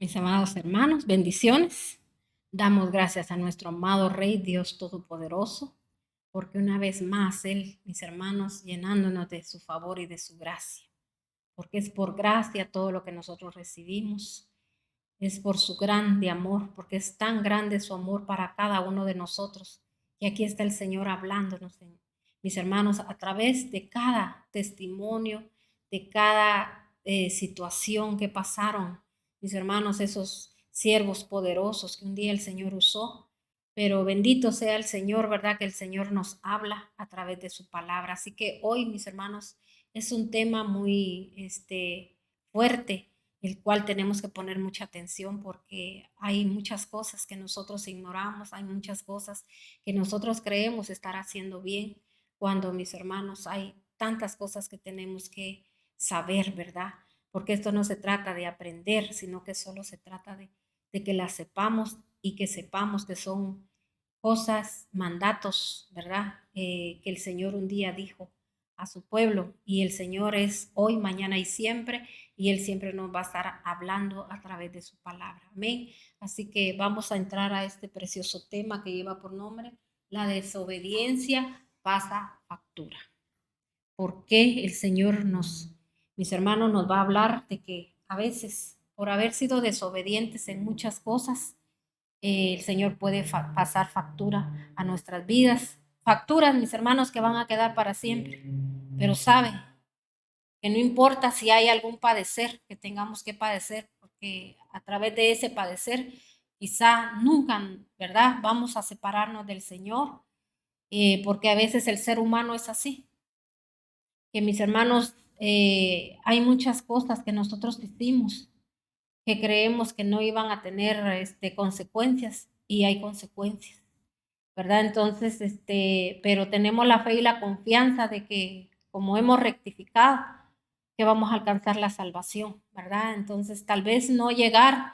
Mis amados hermanos, bendiciones. Damos gracias a nuestro amado Rey, Dios Todopoderoso, porque una vez más Él, mis hermanos, llenándonos de su favor y de su gracia, porque es por gracia todo lo que nosotros recibimos, es por su grande amor, porque es tan grande su amor para cada uno de nosotros. Y aquí está el Señor hablándonos, mis hermanos, a través de cada testimonio, de cada situación que pasaron, mis hermanos, esos siervos poderosos que un día el Señor usó. Pero bendito sea el Señor, ¿verdad? Que el Señor nos habla a través de su palabra. Así que hoy, mis hermanos, es un tema muy fuerte, el cual tenemos que poner mucha atención porque hay muchas cosas que nosotros ignoramos, hay muchas cosas que nosotros creemos estar haciendo bien, cuando, mis hermanos, hay tantas cosas que tenemos que saber, ¿verdad? Porque esto no se trata de aprender, sino que solo se trata de que las sepamos y que sepamos que son cosas, mandatos, ¿verdad? Que el Señor un día dijo a su pueblo, y el Señor es hoy, mañana y siempre, y Él siempre nos va a estar hablando a través de su palabra. Amén. Así que vamos a entrar a este precioso tema que lleva por nombre: la desobediencia pasa factura. ¿Por qué el Señor mis hermanos, nos va a hablar de que a veces, por haber sido desobedientes en muchas cosas, el Señor puede pasar factura a nuestras vidas? Facturas, mis hermanos, que van a quedar para siempre. Pero sabe que no importa si hay algún padecer que tengamos que padecer, porque a través de ese padecer quizá nunca, ¿verdad?, vamos a separarnos del Señor, porque a veces el ser humano es así, que, mis hermanos, hay muchas cosas que nosotros hicimos que creemos que no iban a tener consecuencias, y hay consecuencias, ¿verdad? Entonces, pero tenemos la fe y la confianza de que, como hemos rectificado, que vamos a alcanzar la salvación, ¿verdad? Entonces, tal vez no llegar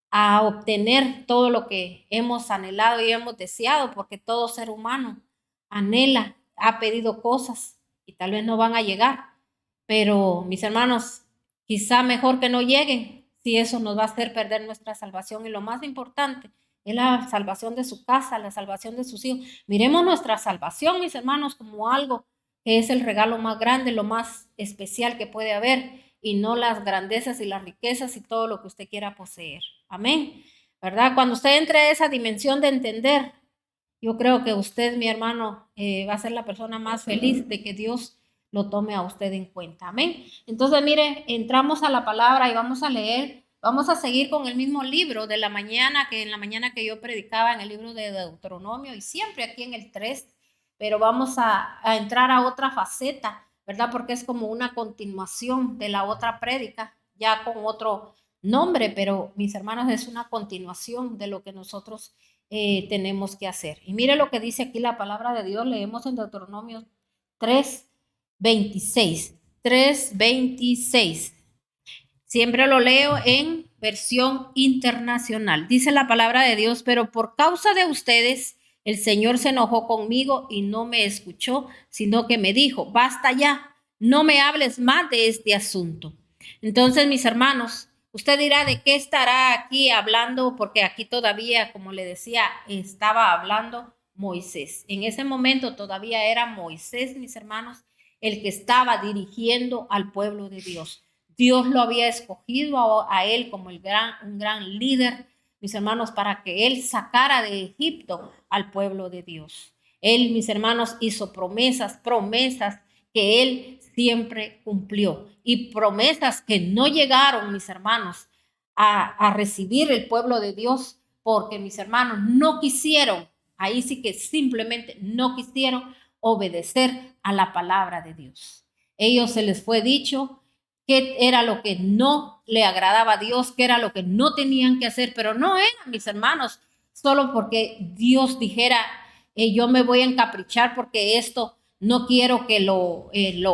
a obtener todo lo que hemos anhelado y hemos deseado, porque todo ser humano anhela, ha pedido cosas y tal vez no van a llegar, pero, mis hermanos, quizá mejor que no lleguen, si eso nos va a hacer perder nuestra salvación. Y lo más importante es la salvación de su casa, la salvación de sus hijos. Miremos nuestra salvación, mis hermanos, como algo que es el regalo más grande, lo más especial que puede haber, y no las grandezas y las riquezas y todo lo que usted quiera poseer. Amén, ¿verdad? Cuando usted entre a esa dimensión de entender, yo creo que usted, mi hermano, va a ser la persona más feliz de que Dios lo tome a usted en cuenta. Amén. Entonces, mire, entramos a la palabra y vamos a leer. Vamos a seguir con el mismo libro de la mañana, que en la mañana que yo predicaba, en el libro de Deuteronomio, y siempre aquí en el 3, pero vamos a entrar a otra faceta, ¿verdad? Porque es como una continuación de la otra prédica, ya con otro nombre, pero, mis hermanos, es una continuación de lo que nosotros tenemos que hacer. Y mire lo que dice aquí la palabra de Dios. Leemos en Deuteronomio 3:26. 3:26. Siempre lo leo en versión internacional. Dice la palabra de Dios: pero por causa de ustedes, el Señor se enojó conmigo y no me escuchó, sino que me dijo: basta ya, no me hables más de este asunto. Entonces, mis hermanos, usted dirá: ¿de qué estará aquí hablando? Porque aquí todavía, como le decía, estaba hablando Moisés. En ese momento todavía era Moisés, mis hermanos, el que estaba dirigiendo al pueblo de Dios. Dios lo había escogido a él como un gran líder, mis hermanos, para que él sacara de Egipto al pueblo de Dios. Él, mis hermanos, hizo promesas que él siempre cumplió, y promesas que no llegaron, mis hermanos, a recibir el pueblo de Dios, porque, mis hermanos, no quisieron, ahí sí que simplemente no quisieron obedecer a la palabra de Dios. Ellos, se les fue dicho qué era lo que no le agradaba a Dios, qué era lo que no tenían que hacer, pero no era, mis hermanos, solo porque Dios dijera: yo me voy a encaprichar porque esto no quiero que lo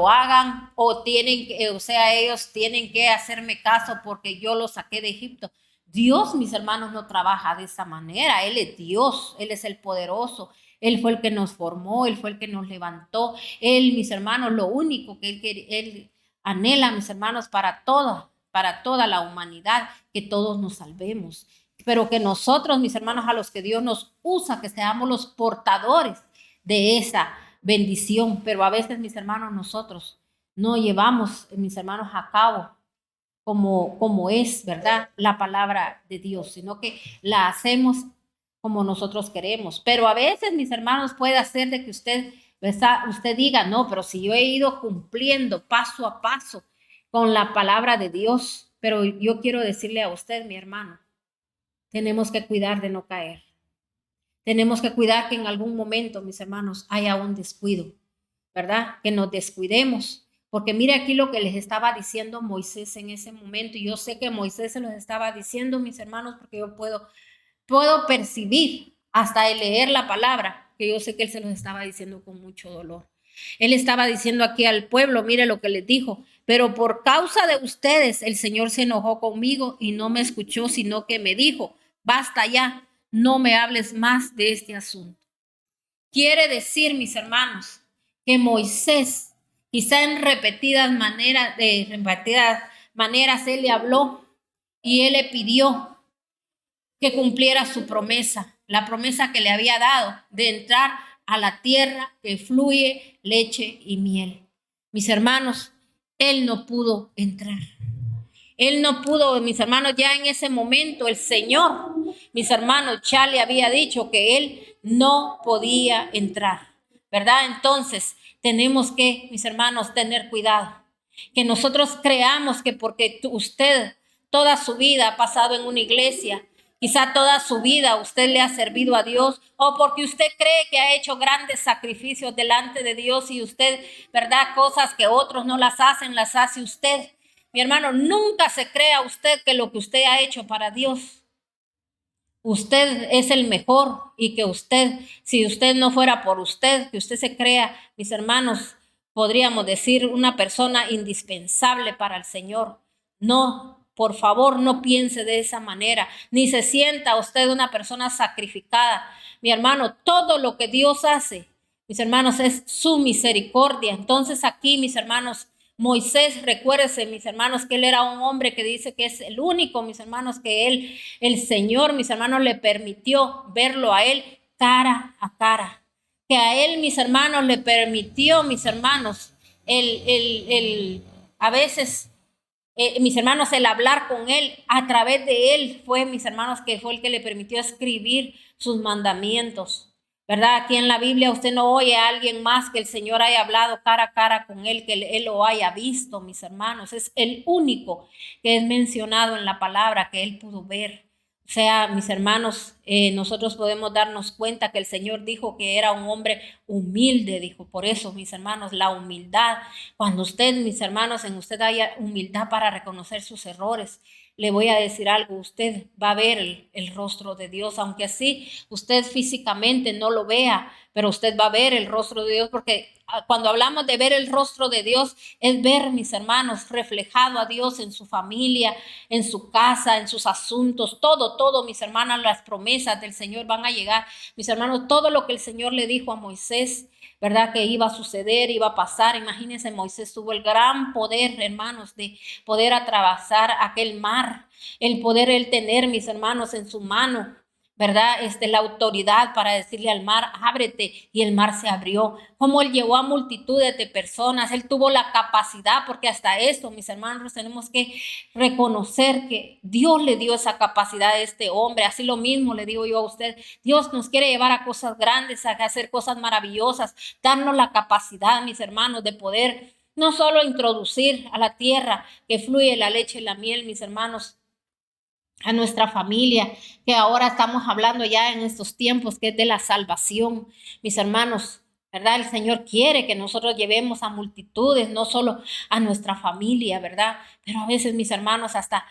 hagan, o ellos tienen que hacerme caso porque yo los saqué de Egipto. Dios, mis hermanos, no trabaja de esa manera. Él es Dios, Él es el poderoso, Él fue el que nos formó, Él fue el que nos levantó. Él, mis hermanos, lo único que Él anhela, mis hermanos, para para toda la humanidad, que todos nos salvemos. Pero que nosotros, mis hermanos, a los que Dios nos usa, que seamos los portadores de esa bendición. Pero a veces, mis hermanos, nosotros no llevamos, mis hermanos, a cabo como es, ¿verdad? La palabra de Dios, sino que la hacemos como nosotros queremos. Pero a veces, mis hermanos, puede hacer de que usted diga, no, pero si yo he ido cumpliendo paso a paso con la palabra de Dios, pero yo quiero decirle a usted, mi hermano, tenemos que cuidar de no caer. Tenemos que cuidar que en algún momento, mis hermanos, haya un descuido, ¿verdad? Que nos descuidemos. Porque mire aquí lo que les estaba diciendo Moisés en ese momento. Y yo sé que Moisés se los estaba diciendo, mis hermanos, porque yo puedo percibir hasta el leer la palabra, que yo sé que él se los estaba diciendo con mucho dolor. Él estaba diciendo aquí al pueblo, mire lo que les dijo, pero por causa de ustedes el Señor se enojó conmigo y no me escuchó, sino que me dijo, basta ya, no me hables más de este asunto. Quiere decir, mis hermanos, que Moisés, quizá en repetidas maneras, él le habló y él le pidió que cumpliera su promesa, la promesa que le había dado de entrar a la tierra que fluye leche y miel. Mis hermanos, él no pudo entrar. Él no pudo, mis hermanos, ya en ese momento el Señor, mis hermanos, ya le había dicho que él no podía entrar, ¿verdad? Entonces, tenemos que, mis hermanos, tener cuidado. Que nosotros creamos que porque usted toda su vida ha pasado en una iglesia, quizá toda su vida usted le ha servido a Dios, o porque usted cree que ha hecho grandes sacrificios delante de Dios y usted, ¿verdad? Cosas que otros no las hacen, las hace usted. Mi hermano, nunca se crea usted que lo que usted ha hecho para Dios, usted es el mejor y que usted, si usted no fuera por usted, que usted se crea, mis hermanos, podríamos decir una persona indispensable para el Señor. No, por favor, no piense de esa manera, ni se sienta usted una persona sacrificada. Mi hermano, todo lo que Dios hace, mis hermanos, es su misericordia. Entonces aquí, mis hermanos, Moisés, recuérdese, mis hermanos, que él era un hombre que dice que es el único, mis hermanos, que el Señor, mis hermanos, le permitió verlo a él cara a cara. Que a él, mis hermanos, le permitió, mis hermanos, a veces, mis hermanos, el hablar con él, a través de él fue, mis hermanos, que fue el que le permitió escribir sus mandamientos. ¿Verdad? Aquí en la Biblia usted no oye a alguien más que el Señor haya hablado cara a cara con él, que él lo haya visto, mis hermanos. Es el único que es mencionado en la palabra que él pudo ver. O sea, mis hermanos, nosotros podemos darnos cuenta que el Señor dijo que era un hombre humilde, dijo. Por eso, mis hermanos, la humildad. Cuando usted, mis hermanos, en usted haya humildad para reconocer sus errores, le voy a decir algo, usted va a ver el rostro de Dios, aunque así usted físicamente no lo vea, pero usted va a ver el rostro de Dios, porque cuando hablamos de ver el rostro de Dios, es ver, mis hermanos, reflejado a Dios en su familia, en su casa, en sus asuntos, todo, mis hermanas, las promesas del Señor van a llegar. Mis hermanos, todo lo que el Señor le dijo a Moisés, ¿verdad? Que iba a suceder, iba a pasar. Imagínense, Moisés tuvo el gran poder, hermanos, de poder atravesar aquel mar, el poder él tener, mis hermanos, en su mano, ¿verdad? La autoridad para decirle al mar, ábrete, y el mar se abrió. Como él llevó a multitudes de personas, él tuvo la capacidad, porque hasta esto, mis hermanos, tenemos que reconocer que Dios le dio esa capacidad a este hombre. Así lo mismo le digo yo a usted, Dios nos quiere llevar a cosas grandes, a hacer cosas maravillosas, darnos la capacidad, mis hermanos, de poder no solo introducir a la tierra que fluye la leche y la miel, mis hermanos, a nuestra familia, que ahora estamos hablando ya en estos tiempos, que es de la salvación, mis hermanos, ¿verdad? El Señor quiere que nosotros llevemos a multitudes, no solo a nuestra familia, ¿verdad? Pero a veces, mis hermanos, hasta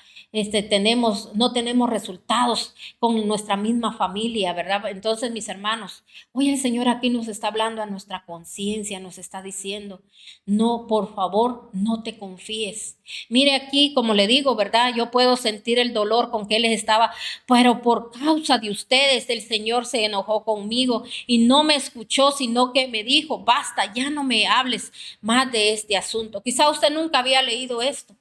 no tenemos resultados con nuestra misma familia, ¿verdad? Entonces, mis hermanos, hoy el Señor aquí nos está hablando a nuestra conciencia, nos está diciendo, no, por favor, no te confíes. Mire aquí, como le digo, ¿verdad? Yo puedo sentir el dolor con que él estaba, pero por causa de ustedes el Señor se enojó conmigo y no me escuchó, sino que me dijo, basta, ya no me hables más de este asunto. Quizá usted nunca había leído esto,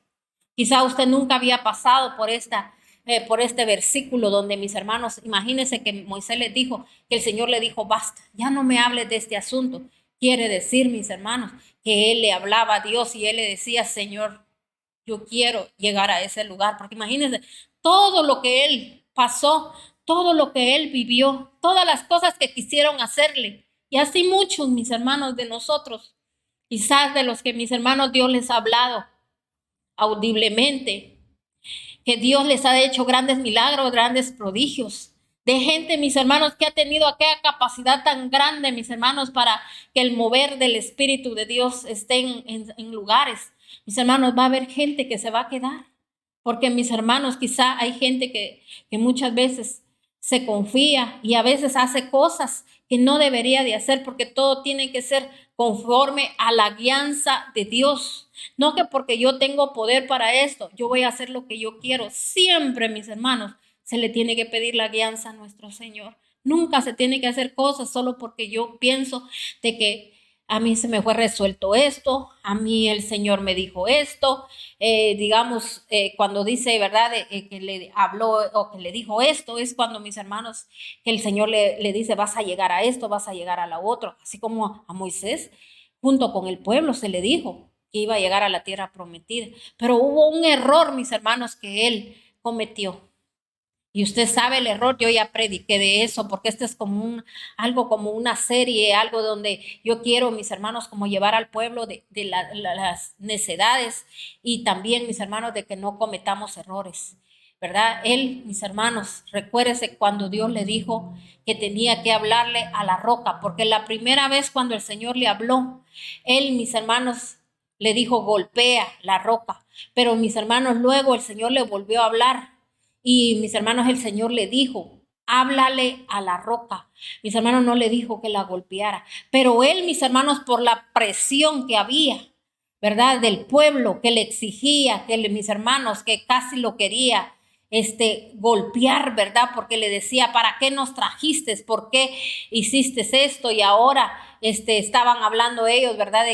Quizá usted nunca había pasado por este versículo donde, mis hermanos, imagínense que Moisés les dijo, que el Señor le dijo, basta, ya no me hables de este asunto. Quiere decir, mis hermanos, que él le hablaba a Dios y él le decía, Señor, yo quiero llegar a ese lugar, porque imagínense todo lo que él pasó, todo lo que él vivió, todas las cosas que quisieron hacerle. Y así muchos, mis hermanos, de nosotros, quizás de los que mis hermanos Dios les ha hablado audiblemente, que Dios les ha hecho grandes milagros, grandes prodigios. De gente, mis hermanos, que ha tenido aquella capacidad tan grande, mis hermanos, para que el mover del Espíritu de Dios esté en lugares. Mis hermanos, va a haber gente que se va a quedar. Porque, mis hermanos, quizá hay gente que muchas veces se confía y a veces hace cosas que no debería de hacer, porque todo tiene que ser conforme a la guianza de Dios. No que porque yo tengo poder para esto, yo voy a hacer lo que yo quiero. Siempre, mis hermanos, se le tiene que pedir la guianza a nuestro Señor. Nunca se tiene que hacer cosas solo porque yo pienso de que a mí se me fue resuelto esto, a mí el Señor me dijo esto, cuando dice, ¿verdad?, que le habló o que le dijo esto, es cuando, mis hermanos, que el Señor le dice, vas a llegar a esto, vas a llegar a lo otro, así como a Moisés, junto con el pueblo se le dijo que iba a llegar a la tierra prometida, pero hubo un error, mis hermanos, que él cometió. Y usted sabe el error, yo ya prediqué de eso, porque este es como algo como una serie, algo donde yo quiero, mis hermanos, como llevar al pueblo de las necedades y también, mis hermanos, de que no cometamos errores, ¿verdad? Él, mis hermanos, recuérdese cuando Dios le dijo que tenía que hablarle a la roca, porque la primera vez cuando el Señor le habló, él, mis hermanos, le dijo, golpea la roca, pero mis hermanos, luego el Señor le volvió a hablar. Y mis hermanos, el Señor le dijo, háblale a la roca. Mis hermanos, no le dijo que la golpeara, pero él, mis hermanos, por la presión que había, ¿verdad?, del pueblo que le exigía, mis hermanos, que casi lo quería golpear, ¿verdad? Porque le decía, ¿para qué nos trajiste? ¿Por qué hiciste esto? Y ahora estaban hablando ellos, ¿verdad?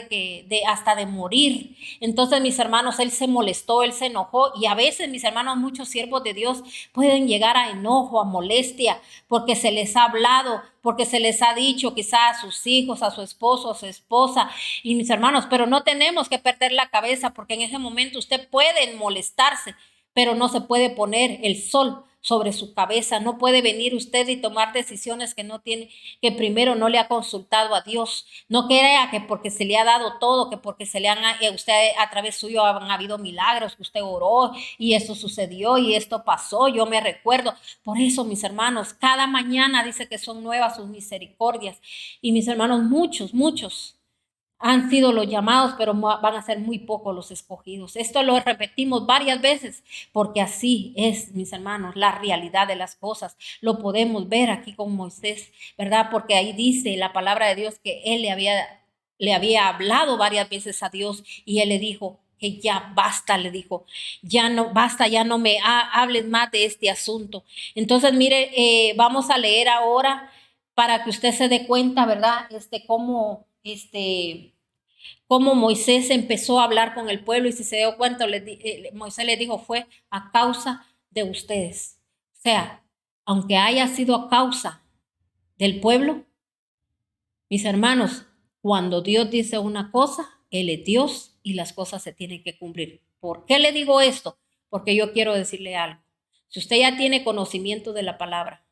Hasta de morir. Entonces, mis hermanos, él se molestó, él se enojó, y a veces, mis hermanos, muchos siervos de Dios pueden llegar a enojo, a molestia, porque se les ha hablado, porque se les ha dicho quizás a sus hijos, a su esposo, a su esposa, y mis hermanos, pero no tenemos que perder la cabeza, porque en ese momento usted puede molestarse, pero no se puede poner el sol sobre su cabeza. No puede venir usted y tomar decisiones que no tiene, que primero no le ha consultado a Dios. No crea que porque se le ha dado todo, que porque se le han, usted a través suyo han habido milagros, que usted oró y esto sucedió y esto pasó. Yo me recuerdo. Por eso, mis hermanos, cada mañana dice que son nuevas sus misericordias. Y mis hermanos, muchos han sido los llamados, pero van a ser muy pocos los escogidos. Esto lo repetimos varias veces, porque así es, mis hermanos, la realidad de las cosas. Lo podemos ver aquí con Moisés, ¿verdad? Porque ahí dice la palabra de Dios que él le había hablado varias veces a Dios y él le dijo que ya basta, le dijo, ya no basta, ya no me hables más de este asunto. Entonces, mire, vamos a leer ahora para que usted se dé cuenta, ¿verdad? Cómo Moisés empezó a hablar con el pueblo, y si se dio cuenta, Moisés le dijo, fue a causa de ustedes. O sea, aunque haya sido a causa del pueblo, mis hermanos, cuando Dios dice una cosa, Él es Dios y las cosas se tienen que cumplir. ¿Por qué le digo esto? Porque yo quiero decirle algo. Si usted ya tiene conocimiento de la palabra,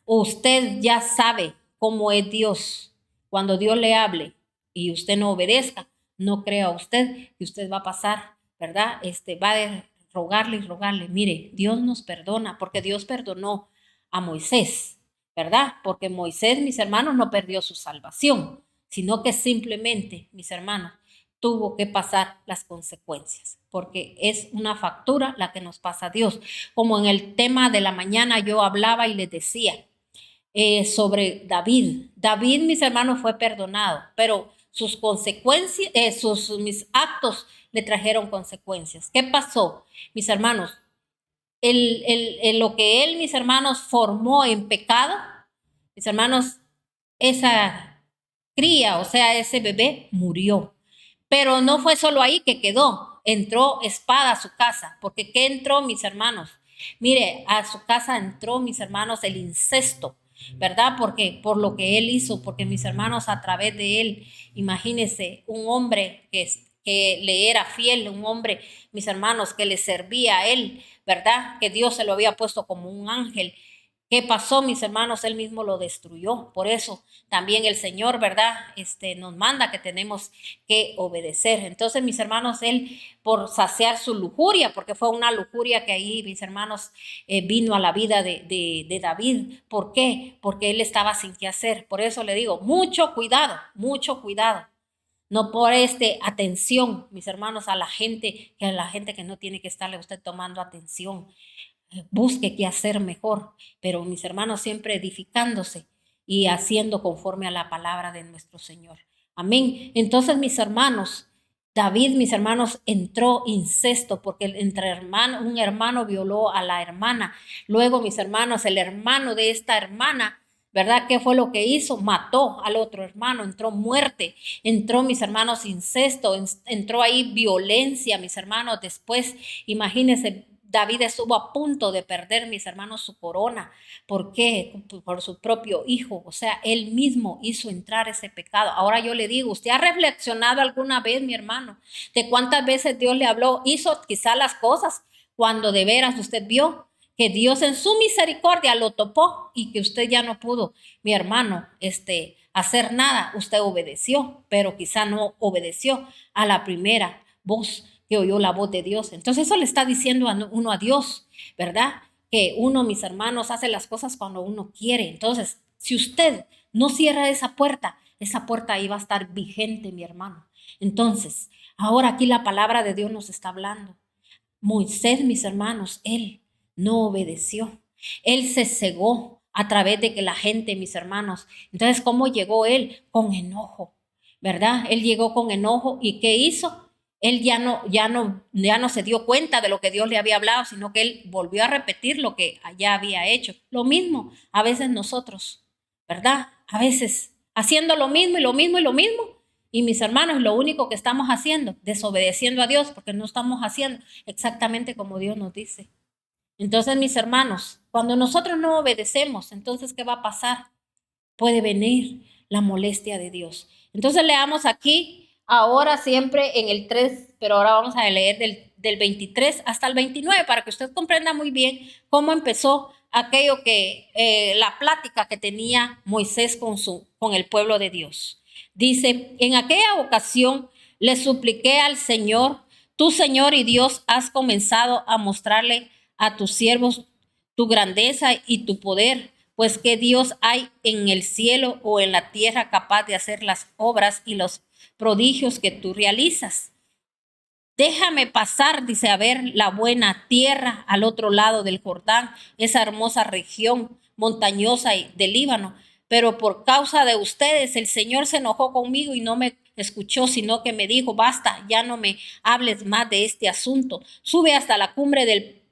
usted ya sabe cómo es Dios. Cuando Dios le hable y usted no obedezca, no crea usted que usted va a pasar, ¿verdad? Va a rogarle y rogarle. Mire, Dios nos perdona porque Dios perdonó a Moisés, ¿verdad? Porque Moisés, mis hermanos, no perdió su salvación, sino que simplemente, mis hermanos, tuvo que pasar las consecuencias, porque es una factura la que nos pasa a Dios. Como en el tema de la mañana yo hablaba y les decía, sobre David. David, mis hermanos, fue perdonado, pero sus consecuencias, mis actos le trajeron consecuencias. ¿Qué pasó, mis hermanos? Lo que él, mis hermanos, formó en pecado, mis hermanos, esa cría, o sea, ese bebé murió. Pero no fue solo ahí que quedó. entró espada a su casa, porque ¿qué entró, mis hermanos? Mire, a su casa entró, mis hermanos, el incesto, ¿verdad? Porque por lo que él hizo, porque mis hermanos, a través de él, imagínense, un hombre que le era fiel, un hombre, mis hermanos, que le servía a él, ¿verdad? Que Dios se lo había puesto como un ángel. ¿Qué pasó, mis hermanos? Él mismo lo destruyó. Por eso también el Señor, ¿verdad? Nos manda que tenemos que obedecer. Entonces, mis hermanos, él por saciar su lujuria, porque fue una lujuria que ahí, mis hermanos, vino a la vida de David. ¿Por qué? Porque él estaba sin qué hacer. Por eso le digo, mucho cuidado, mucho cuidado. No por atención, mis hermanos, a la gente que no tiene que estarle usted tomando atención. Busque qué hacer mejor, pero mis hermanos siempre edificándose y haciendo conforme a la palabra de nuestro Señor. Amén. Entonces, mis hermanos, David, mis hermanos, entró incesto porque un hermano violó a la hermana. Luego, mis hermanos, el hermano de esta hermana, ¿verdad? ¿Qué fue lo que hizo? Mató al otro hermano, entró muerte, entró, mis hermanos, incesto, entró ahí violencia, mis hermanos. Después, imagínense, David estuvo a punto de perder, mis hermanos, su corona. ¿Por qué? Por su propio hijo. O sea, él mismo hizo entrar ese pecado. Ahora yo le digo, ¿usted ha reflexionado alguna vez, mi hermano, de cuántas veces Dios le habló? Hizo quizá las cosas cuando de veras usted vio que Dios en su misericordia lo topó y que usted ya no pudo, mi hermano, hacer nada. Usted obedeció, pero quizá no obedeció a la primera voz que oyó la voz de Dios. Entonces eso le está diciendo uno a Dios, ¿verdad? Que uno, mis hermanos, hace las cosas cuando uno quiere. Entonces, si usted no cierra esa puerta ahí va a estar vigente, mi hermano. Entonces, ahora aquí la palabra de Dios nos está hablando. Moisés, mis hermanos, él no obedeció. Él se cegó a través de que la gente, mis hermanos. Entonces, ¿cómo llegó él? Con enojo, ¿verdad? Él llegó con enojo y ¿qué hizo? Él ya no se dio cuenta de lo que Dios le había hablado, sino que él volvió a repetir lo que ya había hecho. Lo mismo, a veces nosotros, ¿verdad? A veces haciendo lo mismo y lo mismo y lo mismo. Y mis hermanos, lo único que estamos haciendo, desobedeciendo a Dios, porque no estamos haciendo exactamente como Dios nos dice. Entonces, mis hermanos, cuando nosotros no obedecemos, entonces, ¿qué va a pasar? Puede venir la molestia de Dios. Entonces, leamos aquí, ahora siempre en el 3, pero ahora vamos a leer del 23 hasta el 29 para que usted comprenda muy bien cómo empezó aquello la plática que tenía Moisés con el pueblo de Dios. Dice, en aquella ocasión le supliqué al Señor, tu Señor y Dios, has comenzado a mostrarle a tus siervos tu grandeza y tu poder, pues ¿qué Dios hay en el cielo o en la tierra capaz de hacer las obras y los prodigios que tú realizas? Déjame pasar, dice, a ver la buena tierra al otro lado del Jordán, esa hermosa región montañosa del Líbano. Pero por causa de ustedes, el Señor se enojó conmigo y no me escuchó, sino que me dijo, basta, ya no me hables más de este asunto. Sube hasta la cumbre del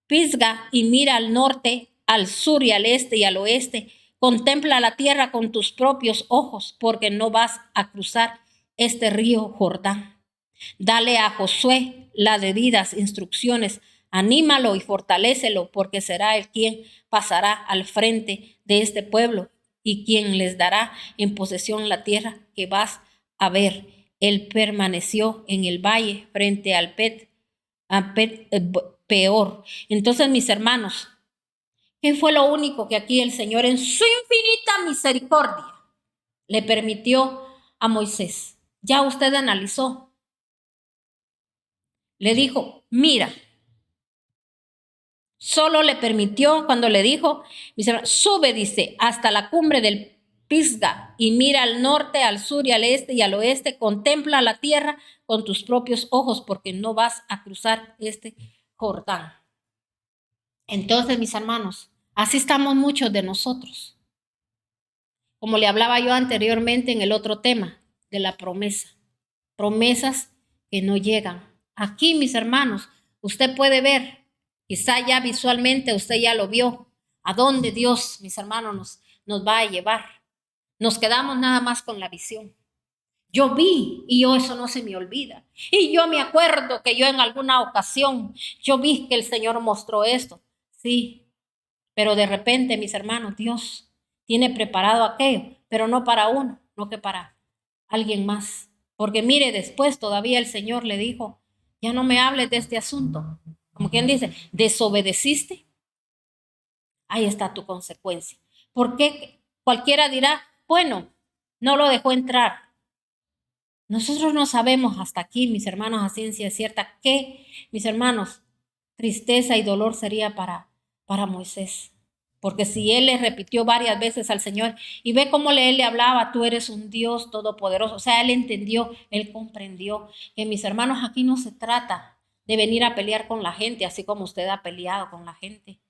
Pisga y mira al norte, al sur y al este y al oeste. Contempla la tierra con tus propios ojos, porque no vas a cruzar este río Jordán. Dale a Josué las debidas instrucciones, anímalo y fortalécelo, porque será él quien pasará al frente de este pueblo y quien les dará en posesión la tierra que vas a ver. Él permaneció en el valle frente al Peor. Entonces, mis hermanos, ¿qué fue lo único que aquí el Señor en su infinita misericordia le permitió a Moisés? Ya usted analizó. Le dijo, mira, solo le permitió cuando le dijo, sube, dice, hasta la cumbre del Pisga y mira al norte, al sur y al este y al oeste, contempla la tierra con tus propios ojos porque no vas a cruzar este Jordán. Entonces, mis hermanos, así estamos muchos de nosotros. Como le hablaba yo anteriormente en el otro tema de la promesa. Promesas que no llegan. Aquí, mis hermanos, usted puede ver, quizá ya visualmente usted ya lo vio, a dónde Dios, mis hermanos, nos va a llevar. Nos quedamos nada más con la visión. Yo vi y yo eso no se me olvida. Y yo me acuerdo que yo en alguna ocasión, yo vi que el Señor mostró esto. Sí, pero de repente, mis hermanos, Dios tiene preparado aquello, pero no para uno, no que para alguien más. Porque mire, después todavía el Señor le dijo, ya no me hables de este asunto. Como quien dice, desobedeciste, ahí está tu consecuencia. Porque cualquiera dirá, bueno, no lo dejó entrar. Nosotros no sabemos hasta aquí, mis hermanos, a ciencia cierta, que, mis hermanos, tristeza y dolor sería para Moisés. Porque si él le repitió varias veces al Señor y ve cómo él le hablaba, tú eres un Dios todopoderoso. O sea, él entendió, él comprendió que, mis hermanos, aquí no se trata de venir a pelear con la gente, así como usted ha peleado con la gente,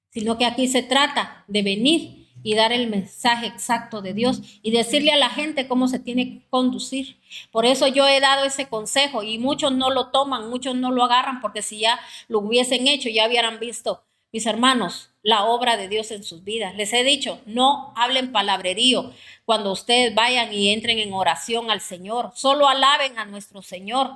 sino que aquí se trata de venir y dar el mensaje exacto de Dios y decirle a la gente cómo se tiene que conducir. Por eso yo he dado ese consejo y muchos no lo toman, muchos no lo agarran, porque si ya lo hubiesen hecho, ya hubieran visto, mis hermanos, la obra de Dios en sus vidas. Les he dicho, no hablen palabrerío cuando ustedes vayan y entren en oración al Señor. Solo alaben a nuestro Señor.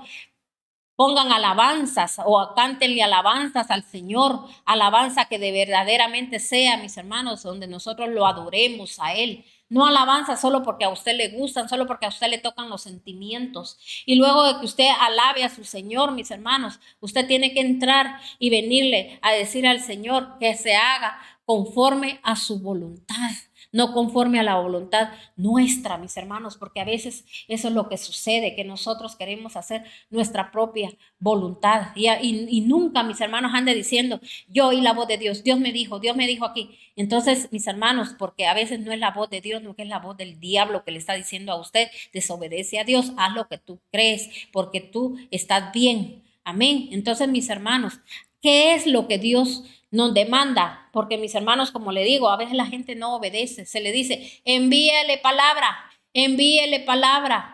Pongan alabanzas o cántenle alabanzas al Señor, alabanza que de verdaderamente sea, mis hermanos, donde nosotros lo adoremos a Él. No alabanza solo porque a usted le gustan, solo porque a usted le tocan los sentimientos. Y luego de que usted alabe a su Señor, mis hermanos, usted tiene que entrar y venirle a decir al Señor que se haga conforme a su voluntad, no conforme a la voluntad nuestra, mis hermanos, porque a veces eso es lo que sucede, que nosotros queremos hacer nuestra propia voluntad. Y nunca, mis hermanos, ande diciendo, yo oí la voz de Dios, Dios me dijo aquí. Entonces, mis hermanos, porque a veces no es la voz de Dios, no es la voz del diablo que le está diciendo a usted, desobedece a Dios, haz lo que tú crees, porque tú estás bien. Amén. Entonces, mis hermanos, ¿qué es lo que Dios nos demanda? Porque, mis hermanos, como le digo, a veces la gente no obedece. Se le dice, envíele palabra, envíele palabra.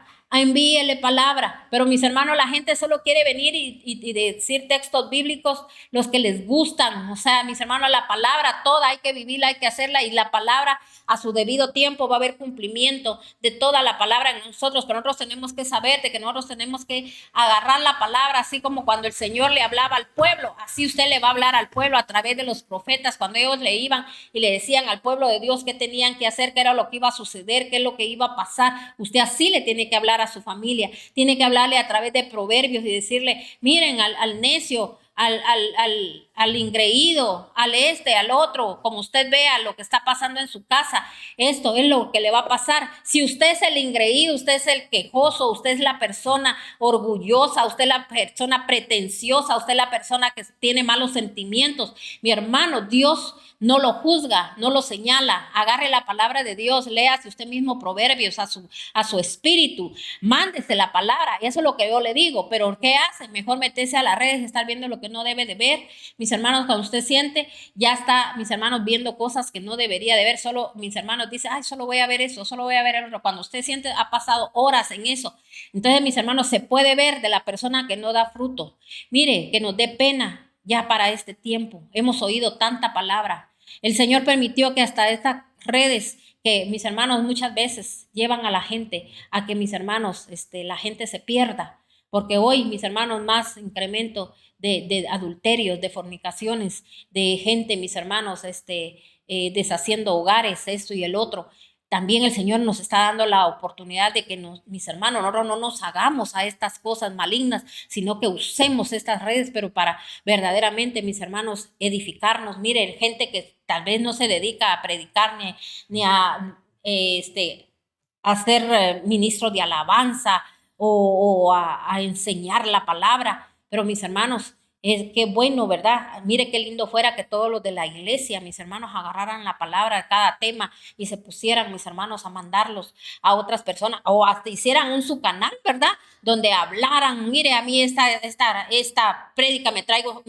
Pero, mis hermanos, la gente solo quiere venir y decir textos bíblicos, los que les gustan. O sea, mis hermanos, la palabra toda hay que vivirla, hay que hacerla, y la palabra a su debido tiempo va a haber cumplimiento de toda la palabra en nosotros. Pero nosotros tenemos que saber de que nosotros tenemos que agarrar la palabra, así como cuando el Señor le hablaba al pueblo, así usted le va a hablar al pueblo a través de los profetas, cuando ellos le iban y le decían al pueblo de Dios qué tenían que hacer, qué era lo que iba a suceder, qué es lo que iba a pasar. Usted así le tiene que hablar a su familia, tiene que hablarle a través de proverbios y decirle, miren al necio, al ingreído, al otro, como usted vea lo que está pasando en su casa, esto es lo que le va a pasar. Si usted es el ingreído, usted es el quejoso, usted es la persona orgullosa, usted es la persona pretenciosa, usted es la persona que tiene malos sentimientos, mi hermano, Dios no lo juzga, no lo señala. Agarre la palabra de Dios, léase usted mismo proverbios a su espíritu, mándese la palabra. Eso es lo que yo le digo. Pero ¿qué hace? Mejor meterse a las redes, estar viendo lo que no debe de ver. Mis hermanos, cuando usted siente, ya está, mis hermanos, viendo cosas que no debería de ver. Solo, mis hermanos, dicen, ay, solo voy a ver eso, solo voy a ver el otro. Cuando usted siente, ha pasado horas en eso. Entonces, mis hermanos, se puede ver de la persona que no da fruto. Mire, que nos dé pena ya para este tiempo. Hemos oído tanta palabra. El Señor permitió que hasta estas redes, que mis hermanos muchas veces llevan a la gente a que, mis hermanos, la gente se pierda. Porque hoy, mis hermanos, más incremento de adulterios, de fornicaciones, de gente, mis hermanos, deshaciendo hogares, esto y el otro. También el Señor nos está dando la oportunidad de que mis hermanos, nosotros no nos hagamos a estas cosas malignas, sino que usemos estas redes, pero para verdaderamente, mis hermanos, edificarnos. Miren, gente que tal vez no se dedica a predicar ni a ser ministro de alabanza o a enseñar la palabra, pero mis hermanos, qué bueno, ¿verdad? Mire qué lindo fuera que todos los de la iglesia, mis hermanos, agarraran la palabra de cada tema y se pusieran, mis hermanos, a mandarlos a otras personas, o hasta hicieran un su canal, ¿verdad? Donde hablaran, mire, a mí esta prédica me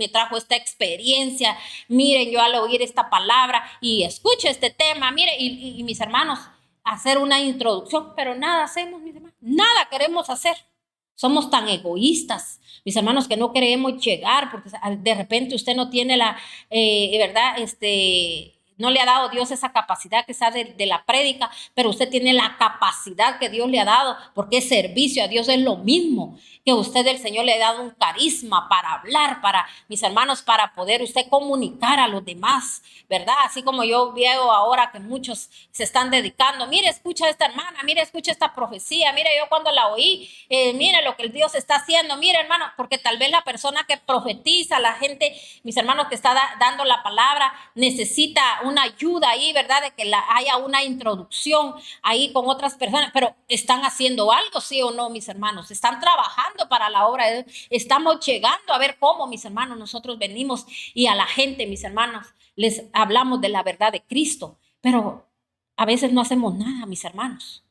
trajo esta experiencia, miren, yo al oír esta palabra y escucho este tema, mire, y mis hermanos, hacer una introducción, pero nada hacemos, mis hermanos, nada queremos hacer. Somos tan egoístas, mis hermanos, que no queremos llegar, porque de repente usted no tiene ¿verdad? No le ha dado Dios esa capacidad que sea de la prédica, pero usted tiene la capacidad que Dios le ha dado, porque es servicio a Dios, es lo mismo que usted, el Señor le ha dado un carisma para hablar, para, mis hermanos, para poder usted comunicar a los demás, ¿verdad? Así como yo veo ahora que muchos se están dedicando, mire, escucha a esta hermana, mire, escucha esta profecía, mire, yo cuando la oí, mire lo que el Dios está haciendo, mire, hermano, porque tal vez la persona que profetiza, la gente, mis hermanos, que está dando la palabra, necesita una ayuda ahí, ¿verdad? De que haya una introducción ahí con otras personas, pero están haciendo algo, sí o no, mis hermanos, están trabajando para la obra de Dios, estamos llegando a ver cómo, mis hermanos, nosotros venimos y a la gente, mis hermanos, les hablamos de la verdad de Cristo, pero a veces no hacemos nada, mis hermanos.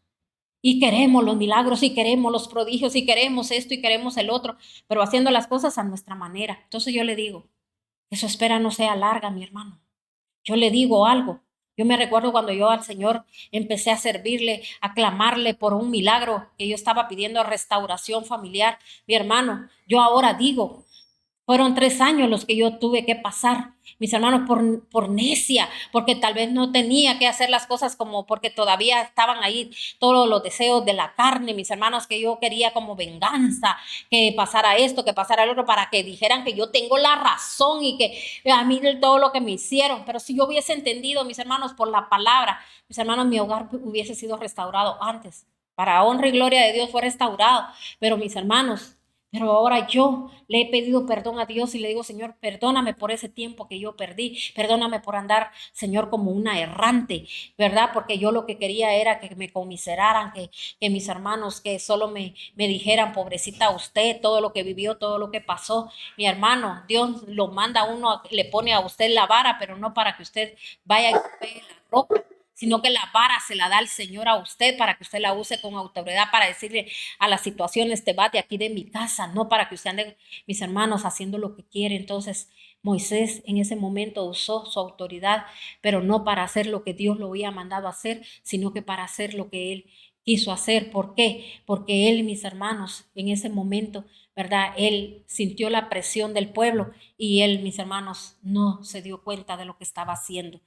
Y queremos los milagros y queremos los prodigios y queremos esto y queremos el otro, pero haciendo las cosas a nuestra manera. Entonces yo le digo, que su espera no sea larga, mi hermano. Yo le digo algo. Yo me recuerdo cuando yo al Señor empecé a servirle, a clamarle por un milagro que yo estaba pidiendo restauración familiar. Mi hermano, yo ahora digo, fueron 3 años los que yo tuve que pasar, mis hermanos, por necia, porque tal vez no tenía que hacer las cosas como porque todavía estaban ahí todos los deseos de la carne, mis hermanos, que yo quería como venganza, que pasara esto, que pasara el otro, para que dijeran que yo tengo la razón y que a mí todo lo que me hicieron. Pero si yo hubiese entendido, mis hermanos, por la palabra, mis hermanos, mi hogar hubiese sido restaurado antes. Para honra y gloria de Dios fue restaurado. Pero mis hermanos, pero ahora yo le he pedido perdón a Dios y le digo, Señor, perdóname por ese tiempo que yo perdí, perdóname por andar, Señor, como una errante, ¿verdad? Porque yo lo que quería era que me conmiseraran, que mis hermanos, que solo me dijeran, pobrecita usted, todo lo que vivió, todo lo que pasó. Mi hermano, Dios lo manda a uno, le pone a usted la vara, pero no para que usted vaya y golpee la roca, sino que la vara se la da el Señor a usted para que usted la use con autoridad para decirle a las situaciones, te vas de aquí de mi casa, no para que usted ande, mis hermanos, haciendo lo que quiere. Entonces Moisés en ese momento usó su autoridad, pero no para hacer lo que Dios lo había mandado a hacer, sino que para hacer lo que él quiso hacer. ¿Por qué? Porque él, mis hermanos, en ese momento, ¿verdad? Él sintió la presión del pueblo y él, mis hermanos, no se dio cuenta de lo que estaba haciendo.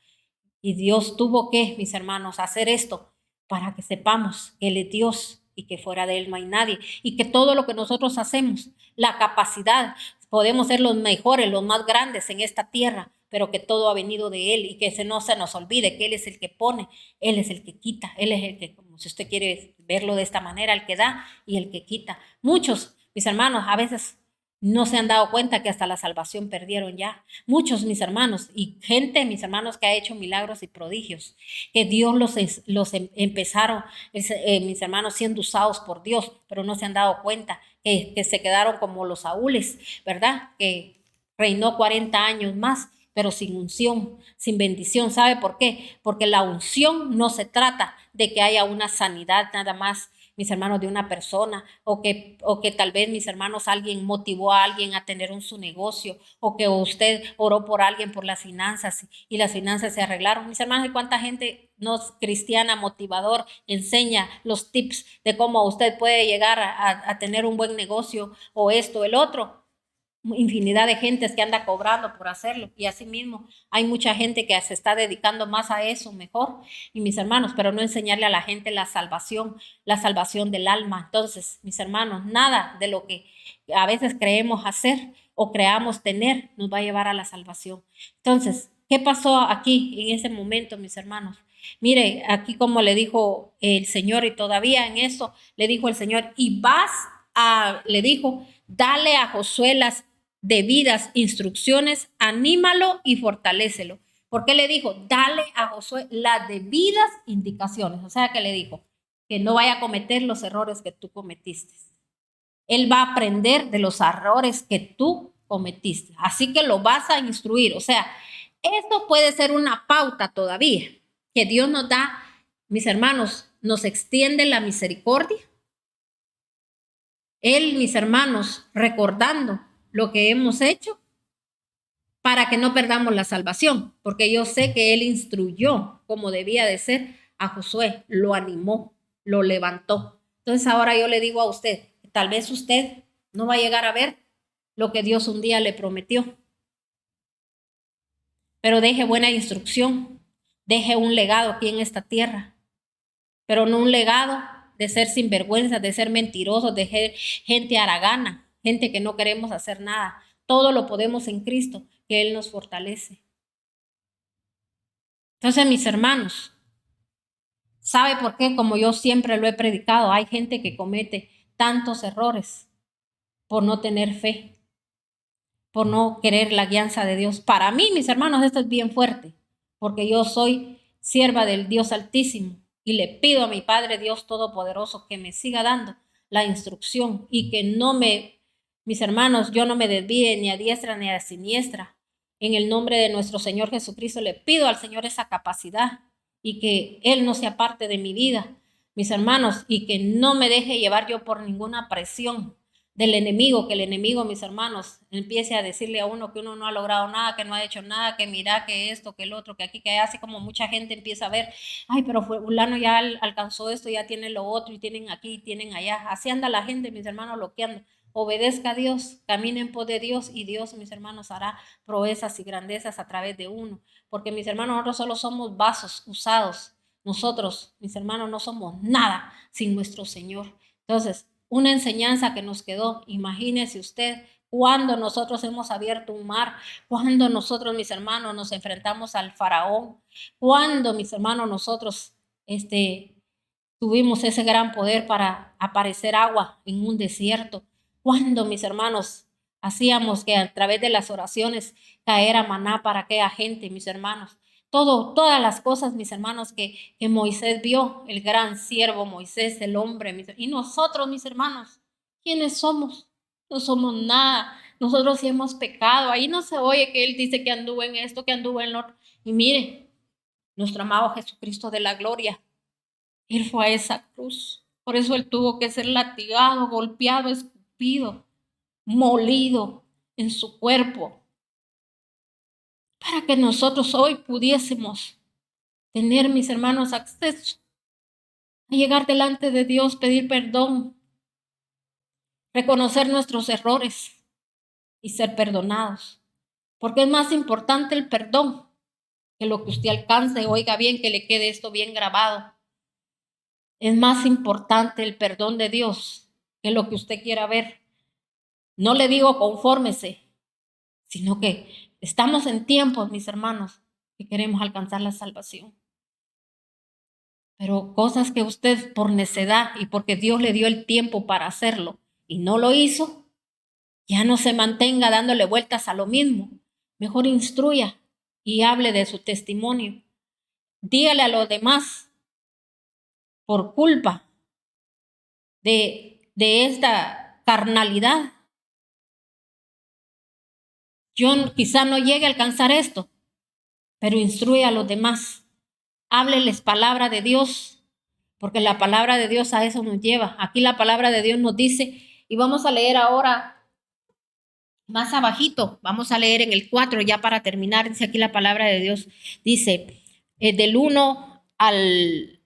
Y Dios tuvo que, mis hermanos, hacer esto para que sepamos que Él es Dios y que fuera de Él no hay nadie. Y que todo lo que nosotros hacemos, la capacidad, podemos ser los mejores, los más grandes en esta tierra, pero que todo ha venido de Él y que no se nos olvide que Él es el que pone, Él es el que quita, Él es el que, como si usted quiere verlo de esta manera, el que da y el que quita. Muchos, mis hermanos, a veces no se han dado cuenta que hasta la salvación perdieron ya. Muchos, mis hermanos, y gente, mis hermanos, que ha hecho milagros y prodigios, que Dios los empezaron, mis hermanos, siendo usados por Dios, pero no se han dado cuenta que se quedaron como los Saúles, ¿verdad? Que reinó 40 años más, pero sin unción, sin bendición. ¿Sabe por qué? Porque la unción no se trata de que haya una sanidad nada más, mis hermanos, de una persona, o que tal vez, mis hermanos, alguien motivó a alguien a tener su negocio, o que usted oró por alguien por las finanzas y las finanzas se arreglaron. Mis hermanos, ¿y cuánta gente no cristiana, motivador, enseña los tips de cómo usted puede llegar a tener un buen negocio o esto, el otro? Infinidad de gentes que anda cobrando por hacerlo, y así mismo hay mucha gente que se está dedicando más a eso mejor, y mis hermanos, pero no enseñarle a la gente la salvación del alma. Entonces, mis hermanos, nada de lo que a veces creemos hacer o creamos tener nos va a llevar a la salvación. Entonces, ¿qué pasó aquí en ese momento, mis hermanos? Mire, aquí como le dijo el Señor, y todavía en eso le dijo el Señor, y le dijo, dale a Josué las debidas instrucciones, anímalo y fortalécelo. ¿Por qué le dijo? Dale a Josué las debidas indicaciones. O sea, que le dijo que no vaya a cometer los errores que tú cometiste. Él va a aprender de los errores que tú cometiste. Así que lo vas a instruir. O sea, esto puede ser una pauta todavía que Dios nos da, mis hermanos, nos extiende la misericordia. Él, mis hermanos, recordando lo que hemos hecho para que no perdamos la salvación, porque yo sé que Él instruyó como debía de ser a Josué, lo animó, lo levantó. Entonces ahora yo le digo a usted, tal vez usted no va a llegar a ver lo que Dios un día le prometió, pero deje buena instrucción, deje un legado aquí en esta tierra, pero no un legado de ser sinvergüenza, de ser mentirosos, de ser gente haragana, gente que no queremos hacer nada. Todo lo podemos en Cristo, que Él nos fortalece. Entonces, mis hermanos, ¿sabe por qué? Como yo siempre lo he predicado, hay gente que comete tantos errores por no tener fe, por no querer la guianza de Dios. Para mí, mis hermanos, esto es bien fuerte, porque yo soy sierva del Dios Altísimo y le pido a mi Padre Dios Todopoderoso que me siga dando la instrucción y que mis hermanos, yo no me desvíe ni a diestra ni a siniestra. En el nombre de nuestro Señor Jesucristo le pido al Señor esa capacidad y que Él no se aparte de mi vida, mis hermanos, y que no me deje llevar yo por ninguna presión del enemigo, que el enemigo, mis hermanos, empiece a decirle a uno que uno no ha logrado nada, que no ha hecho nada, que mira, que esto, que el otro, que aquí, que allá, así como mucha gente empieza a ver, ay, pero fulano ya alcanzó esto, ya tiene lo otro, y tienen aquí, y tienen allá. Así anda la gente, mis hermanos, bloqueando. Obedezca a Dios, camine en pos de Dios, y Dios, mis hermanos, hará proezas y grandezas a través de uno. Porque, mis hermanos, nosotros solo somos vasos usados. Nosotros, mis hermanos, no somos nada sin nuestro Señor. Entonces, una enseñanza que nos quedó, imagínese usted, cuando nosotros hemos abierto un mar, cuando nosotros, mis hermanos, nos enfrentamos al faraón, cuando, mis hermanos, nosotros tuvimos ese gran poder para aparecer agua en un desierto, cuando, mis hermanos, hacíamos que a través de las oraciones caera maná para aquella gente, mis hermanos. Todas las cosas, mis hermanos, que Moisés vio, el gran siervo Moisés, el hombre, y nosotros, mis hermanos, ¿quiénes somos? No somos nada. Nosotros sí hemos pecado. Ahí no se oye que él dice que anduvo en esto, que anduvo en lo otro. Y mire, nuestro amado Jesucristo de la gloria, Él fue a esa cruz. Por eso Él tuvo que ser latigado, golpeado, escupido, molido en su cuerpo, para que nosotros hoy pudiésemos tener, mis hermanos, acceso a llegar delante de Dios, pedir perdón, reconocer nuestros errores y ser perdonados. Porque es más importante el perdón que lo que usted alcance. Oiga bien, que le quede esto bien grabado. Es más importante el perdón de Dios que lo que usted quiera ver. No le digo confórmese, sino que estamos en tiempos, mis hermanos, que queremos alcanzar la salvación. Pero cosas que usted por necedad y porque Dios le dio el tiempo para hacerlo y no lo hizo, ya no se mantenga dándole vueltas a lo mismo. Mejor instruya y hable de su testimonio. Dígale a los demás por culpa de esta carnalidad. Yo quizá no llegue a alcanzar esto, pero instruye a los demás. Hábleles palabra de Dios, porque la palabra de Dios a eso nos lleva. Aquí la palabra de Dios nos dice, y vamos a leer ahora más abajito, vamos a leer en el 4 ya para terminar, dice aquí la palabra de Dios, dice del 1 al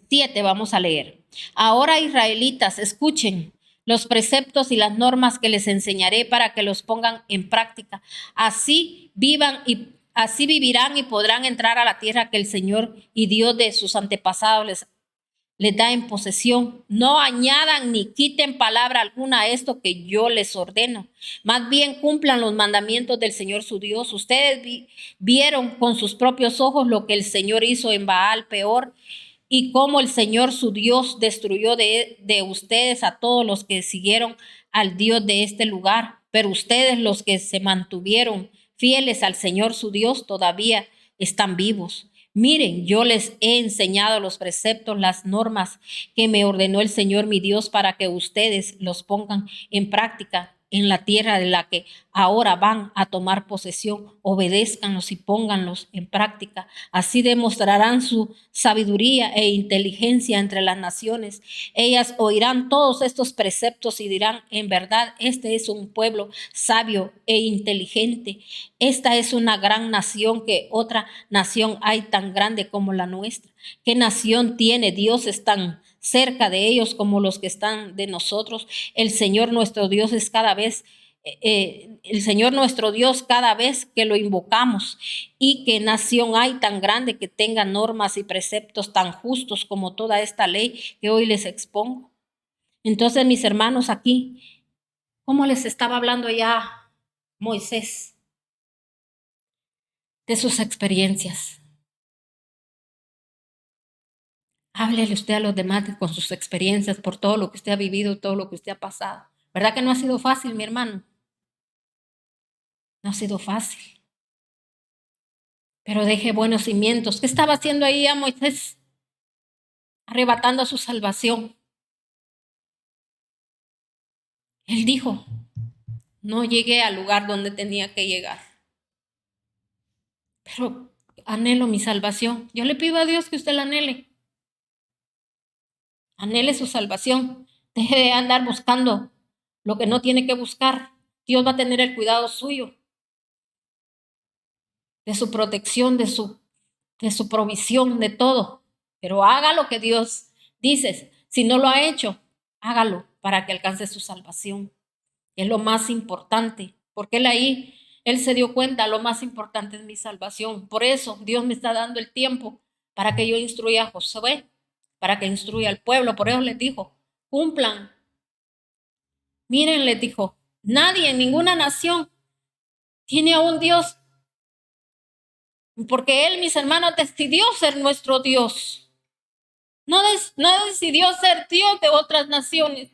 7 vamos a leer. Ahora, israelitas, escuchen los preceptos y las normas que les enseñaré para que los pongan en práctica. Así vivirán y podrán entrar a la tierra que el Señor y Dios de sus antepasados les da en posesión. No añadan ni quiten palabra alguna a esto que yo les ordeno. Más bien cumplan los mandamientos del Señor su Dios. Ustedes vieron con sus propios ojos lo que el Señor hizo en Baal Peor y cómo el Señor su Dios destruyó de ustedes a todos los que siguieron al Dios de este lugar. Pero ustedes, los que se mantuvieron fieles al Señor su Dios, todavía están vivos. Miren, yo les he enseñado los preceptos, las normas que me ordenó el Señor mi Dios para que ustedes los pongan en práctica en la tierra de la que ahora van a tomar posesión. Obedézcanlos y pónganlos en práctica. Así demostrarán su sabiduría e inteligencia entre las naciones. Ellas oirán todos estos preceptos y dirán, en verdad, este es un pueblo sabio e inteligente. Esta es una gran nación, que otra nación hay tan grande como la nuestra. ¿Qué nación tiene dioses tan cerca de ellos como los que están de nosotros? El Señor nuestro Dios es cada vez el Señor nuestro Dios cada vez que lo invocamos. Y qué nación hay tan grande que tenga normas y preceptos tan justos como toda esta ley que hoy les expongo. Entonces, mis hermanos, aquí, ¿cómo les estaba hablando ya Moisés de sus experiencias? Háblele usted a los demás con sus experiencias, por todo lo que usted ha vivido, todo lo que usted ha pasado. ¿Verdad que no ha sido fácil, mi hermano? No ha sido fácil. Pero deje buenos cimientos. ¿Qué estaba haciendo ahí a Moisés? Arrebatando su salvación. Él dijo, no llegué al lugar donde tenía que llegar, pero anhelo mi salvación. Yo le pido a Dios que usted la anhele. Anhele su salvación. Deje de andar buscando lo que no tiene que buscar. Dios va a tener el cuidado suyo, de su protección, de su provisión, de todo. Pero haga lo que Dios dice. Si no lo ha hecho, hágalo para que alcance su salvación. Es lo más importante, porque él se dio cuenta, lo más importante es mi salvación. Por eso Dios me está dando el tiempo para que yo instruya a Josué, para que instruya al pueblo. Por eso les dijo, cumplan. Miren, les dijo, nadie en ninguna nación tiene a un Dios, porque Él, mis hermanos, decidió ser nuestro Dios. No decidió ser Dios de otras naciones,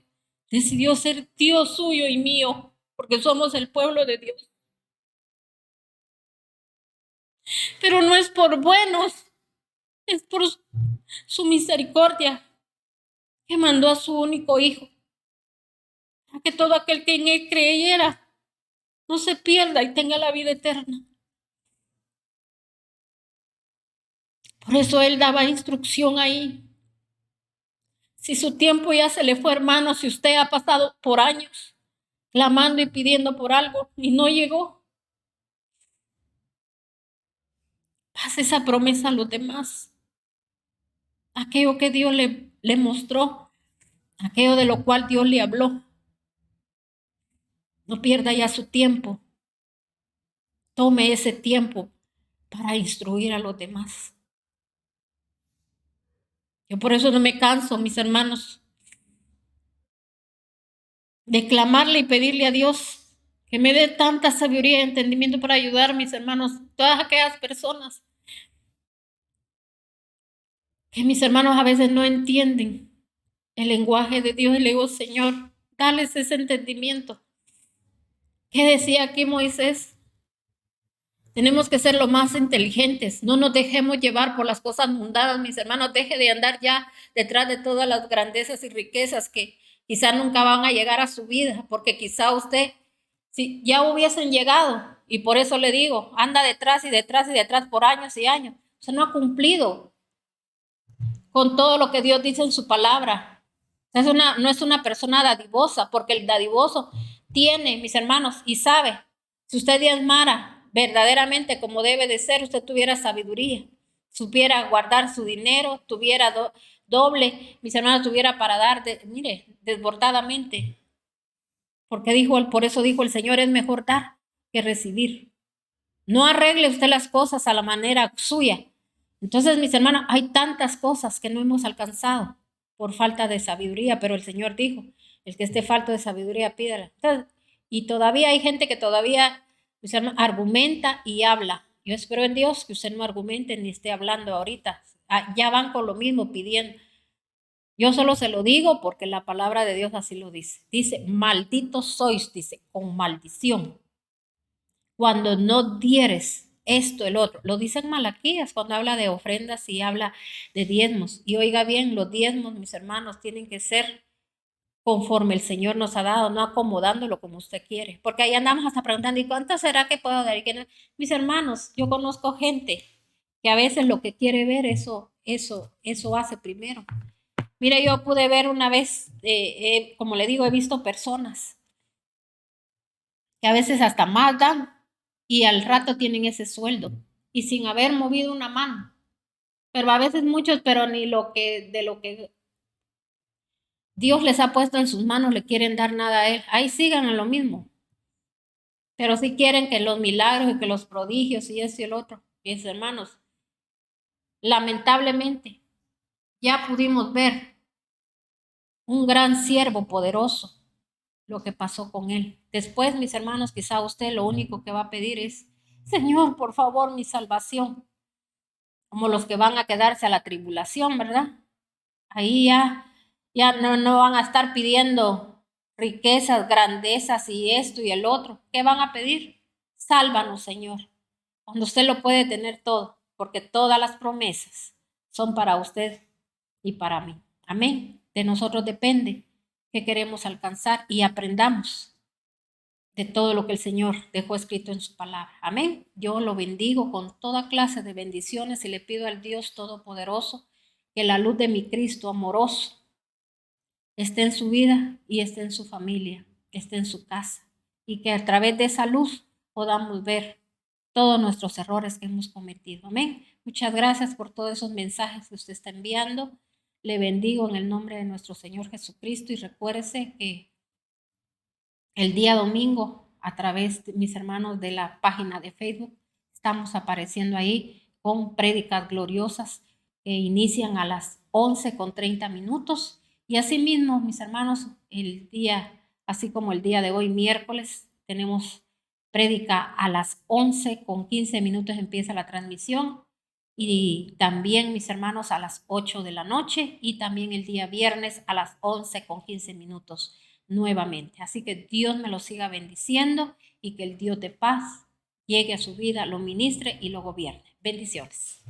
decidió ser Dios suyo y mío, porque somos el pueblo de Dios. Pero no es por buenos, es por su misericordia que mandó a su único hijo, para que todo aquel que en él creyera no se pierda y tenga la vida eterna. Por eso él daba instrucción ahí. Si su tiempo ya se le fue, hermano, si usted ha pasado por años clamando y pidiendo por algo y no llegó, pase esa promesa a los demás. Aquello que Dios le mostró, aquello de lo cual Dios le habló. No pierda ya su tiempo. Tome ese tiempo para instruir a los demás. Yo por eso no me canso, mis hermanos, de clamarle y pedirle a Dios que me dé tanta sabiduría y entendimiento para ayudar, mis hermanos, todas aquellas personas que mis hermanos a veces no entienden el lenguaje de Dios. Y le digo, Señor, dales ese entendimiento. ¿Qué decía aquí Moisés? Tenemos que ser lo más inteligentes. No nos dejemos llevar por las cosas mundanas, mis hermanos. Deje de andar ya detrás de todas las grandezas y riquezas que quizá nunca van a llegar a su vida, porque quizá usted, si ya hubiesen llegado, y por eso le digo, anda detrás y detrás y detrás por años y años. Usted no ha cumplido con todo lo que Dios dice en su palabra. No es una persona dadivosa, porque el dadivoso tiene, mis hermanos, y sabe, si usted diezmara verdaderamente como debe de ser, usted tuviera sabiduría, supiera guardar su dinero, tuviera doble, mis hermanos, tuviera para dar, mire, desbordadamente. Por eso dijo el Señor, es mejor dar que recibir. No arregle usted las cosas a la manera suya. Entonces, mis hermanos, hay tantas cosas que no hemos alcanzado por falta de sabiduría, pero el Señor dijo, el que esté falto de sabiduría, pídala. Entonces, y todavía hay gente que todavía, mis hermanos, argumenta y habla. Yo espero en Dios que usted no argumente ni esté hablando ahorita. Ya van con lo mismo pidiendo. Yo solo se lo digo porque la palabra de Dios así lo dice. Dice, malditos sois, dice, con maldición, cuando no dieres esto, el otro. Lo dice en Malaquías cuando habla de ofrendas y habla de diezmos. Y oiga bien, los diezmos, mis hermanos, tienen que ser conforme el Señor nos ha dado, no acomodándolo como usted quiere. Porque ahí andamos hasta preguntando, ¿y cuánto será que puedo dar? No? Mis hermanos, yo conozco gente que a veces lo que quiere ver, eso hace primero. Mira, yo pude ver una vez, como le digo, he visto personas que a veces hasta más dan y al rato tienen ese sueldo y sin haber movido una mano. Pero a veces muchos, pero ni de lo que Dios les ha puesto en sus manos le quieren dar nada a él. Ahí sigan en lo mismo. Pero si quieren que los milagros y que los prodigios y eso y el otro, mis hermanos, lamentablemente ya pudimos ver un gran siervo poderoso, lo que pasó con él. Después, mis hermanos, quizá usted lo único que va a pedir es, Señor, por favor, mi salvación, como los que van a quedarse a la tribulación, ¿verdad? Ahí ya no van a estar pidiendo riquezas, grandezas y esto y el otro. ¿Qué van a pedir? Sálvanos, Señor, cuando usted lo puede tener todo, porque todas las promesas son para usted y para mí. Amén. De nosotros depende qué queremos alcanzar y aprendamos de todo lo que el Señor dejó escrito en su palabra. Amén. Yo lo bendigo con toda clase de bendiciones y le pido al Dios Todopoderoso que la luz de mi Cristo amoroso esté en su vida y esté en su familia, esté en su casa y que a través de esa luz podamos ver todos nuestros errores que hemos cometido. Amén. Muchas gracias por todos esos mensajes que usted está enviando. Le bendigo en el nombre de nuestro Señor Jesucristo y recuérdese que el día domingo, a través de mis hermanos de la página de Facebook, estamos apareciendo ahí con prédicas gloriosas que inician a las 11:30. Y asimismo, mis hermanos, el día, así como el día de hoy, miércoles, tenemos prédica a las 11:15 empieza la transmisión. Y también, mis hermanos, a las 8 de la noche y también el día viernes a las 11:15 nuevamente. Así que Dios me lo siga bendiciendo y que el Dios de paz llegue a su vida, lo ministre y lo gobierne. Bendiciones.